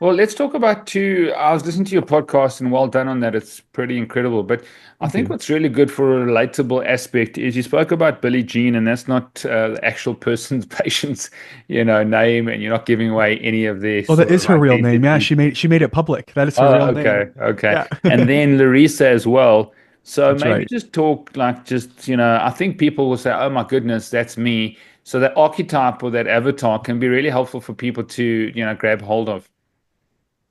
Well, let's talk about two. I was listening to your podcast and well done on that. It's pretty incredible. But I Thank think you. what's really good for a relatable aspect is you spoke about Billie Jean, and that's not the actual person's patient's, name, and you're not giving away any of their Oh, that sort is of her real name. Yeah, identity. she made it public. That is her Oh, real name. okay, okay. Yeah. And then Larissa as well. So That's maybe right. just talk like just, I think people will say, oh my goodness, that's me. So that archetype or that avatar can be really helpful for people to, grab hold of.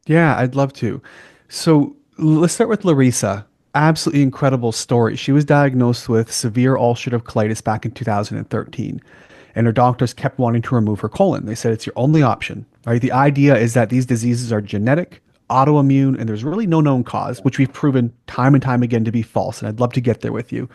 Yeah, I'd love to. So let's start with Larissa. Absolutely incredible story. She was diagnosed with severe ulcerative colitis back in 2013, and her doctors kept wanting to remove her colon. They said it's your only option, right? The idea is that these diseases are genetic, autoimmune, and there's really no known cause, which we've proven time and time again to be false. And I'd love to get there with you.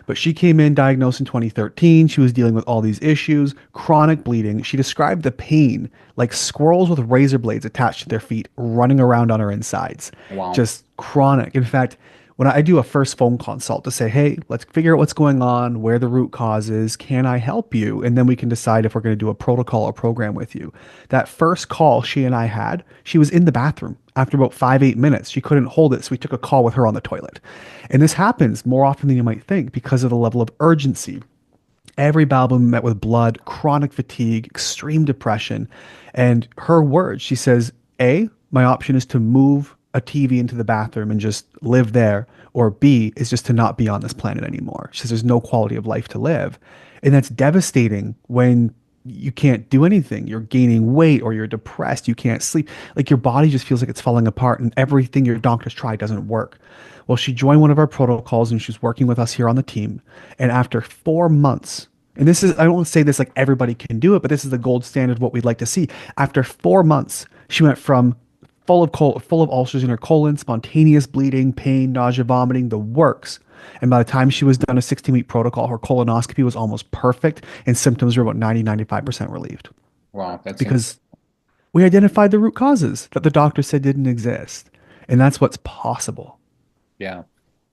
But she came in diagnosed in 2013. She was dealing with all these issues, chronic bleeding. She described the pain like squirrels with razor blades attached to their feet running around on her insides. Wow. Just chronic. In fact, when I do a first phone consult to say, hey, let's figure out what's going on, where the root cause is, can I help you? And then we can decide if we're going to do a protocol or program with you. That first call she and I had, she was in the bathroom. After about 8 minutes, she couldn't hold it. So we took a call with her on the toilet. And this happens more often than you might think because of the level of urgency. Every bowel movement met with blood, chronic fatigue, extreme depression. And her words, she says, A, my option is to move a TV into the bathroom and just live there. Or B, is just to not be on this planet anymore. She says there's no quality of life to live. And that's devastating when you can't do anything. You're gaining weight or you're depressed. You can't sleep. Like your body just feels like it's falling apart and everything your doctors try doesn't work. Well, she joined one of our protocols and she's working with us here on the team. And after 4 months, and this is, I don't want to say this like everybody can do it, but this is the gold standard of what we'd like to see. After 4 months, she went from full of ulcers in her colon, spontaneous bleeding, pain, nausea, vomiting, the works. And by the time she was done a 16-week protocol, her colonoscopy was almost perfect and symptoms were about 95% relieved Wow, that's because we identified the root causes that the doctor said didn't exist. And that's what's possible. yeah.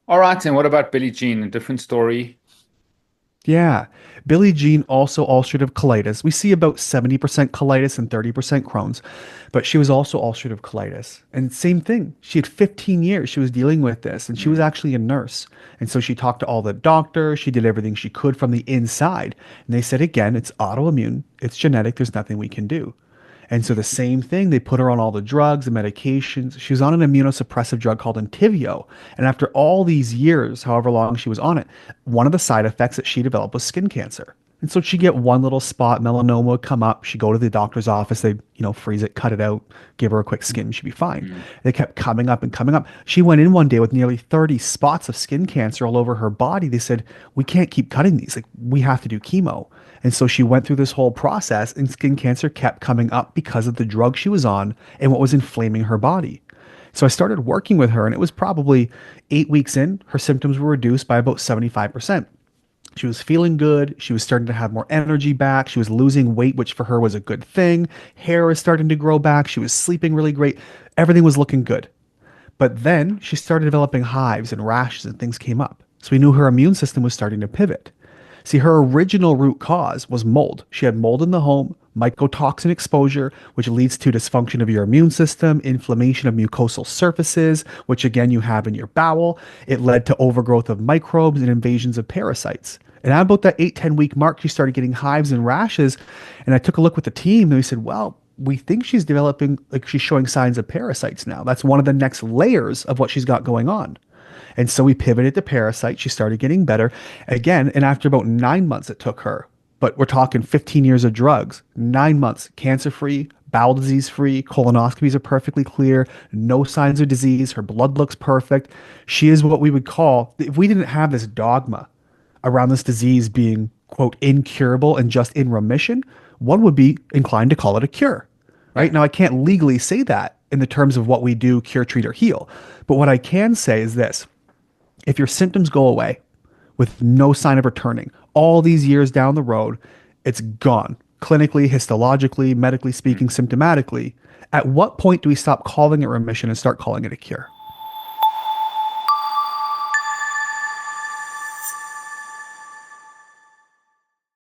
All right, and what about Billie Jean? A different story. Yeah. Billie Jean also ulcerative colitis. We see about 70% colitis and 30% Crohn's, but she was also ulcerative colitis. And same thing. She had 15 years she was dealing with this, and she was Mm. actually a nurse. And so she talked to all the doctors, she did everything she could from the inside. And they said again, it's autoimmune, it's genetic, there's nothing we can do. And so the same thing, they put her on all the drugs, the medications. She was on an immunosuppressive drug called Entyvio. And after all these years, however long she was on it, one of the side effects that she developed was skin cancer. And so she'd get one little spot, melanoma would come up. She'd go to the doctor's office. They'd, freeze it, cut it out, give her a quick skin. She'd be fine. Mm. They kept coming up and coming up. She went in one day with nearly 30 spots of skin cancer all over her body. They said, we can't keep cutting these. Like, we have to do chemo. And so she went through this whole process, and skin cancer kept coming up because of the drug she was on and what was inflaming her body. So I started working with her, and it was probably 8 weeks in, her symptoms were reduced by about 75%. She was feeling good. She was starting to have more energy back. She was losing weight, which for her was a good thing. Hair was starting to grow back. She was sleeping really great. Everything was looking good. But then she started developing hives and rashes, and things came up. So we knew her immune system was starting to pivot. See, her original root cause was mold. She had mold in the home, mycotoxin exposure, which leads to dysfunction of your immune system, inflammation of mucosal surfaces, which again you have in your bowel. It led to overgrowth of microbes and invasions of parasites. And at about that 8-10 week mark, she started getting hives and rashes. And I took a look with the team and we said, well, we think she's developing, like she's showing signs of parasites now. That's one of the next layers of what she's got going on. And so we pivoted to parasite. She started getting better again. And after about 9 months, it took her, but we're talking 15 years of drugs, 9 months, cancer free, bowel disease free, colonoscopies are perfectly clear, no signs of disease. Her blood looks perfect. She is what we would call, if we didn't have this dogma around this disease being, quote, incurable and just in remission, one would be inclined to call it a cure. Yeah. Right now, I can't legally say that in the terms of what we do, cure, treat, or heal. But what I can say is this: if your symptoms go away with no sign of returning, all these years down the road, it's gone. Clinically, histologically, medically speaking, symptomatically. At what point do we stop calling it remission and start calling it a cure?